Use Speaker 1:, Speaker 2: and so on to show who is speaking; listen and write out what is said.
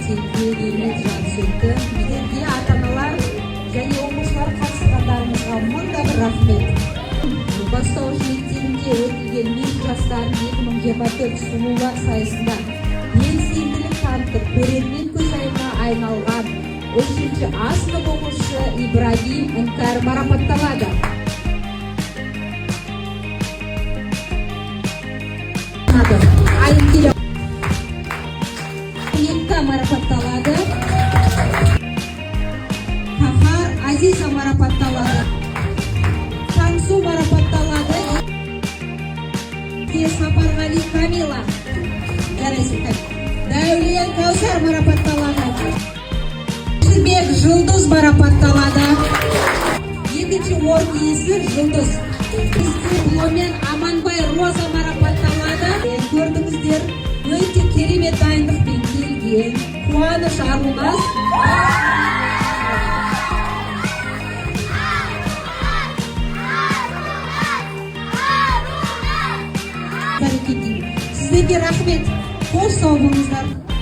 Speaker 1: мектебіне жансөтті. Мектепке ата-аналар және оқушылар қатысқандарыңызға мыңда бір рахмет. Бастауыш мектебінде өтілген мен жастарын 2024 сұлулар сайысында белсенділік танытып, көрермен көзайымына айналған 3-ші А сынып оқушысы Ибрагим Іңкәр марапатталады. Айымтиля марапатталады. Кахар Азиза марапатталады. Таңсу марапатталады. Сапарғали Камила. Дәулет Кәусар марапатталады. Бек Жұлдыз марапатталады. Екінші орын иесі Жұлдыз. Дипломмен Аманбай Роза марапатталады. Көрдіңіздер, өте керемет дайындықпен келген Қуаныш Арунас. Сіздерге рахмет. Қош сау болыңыздар.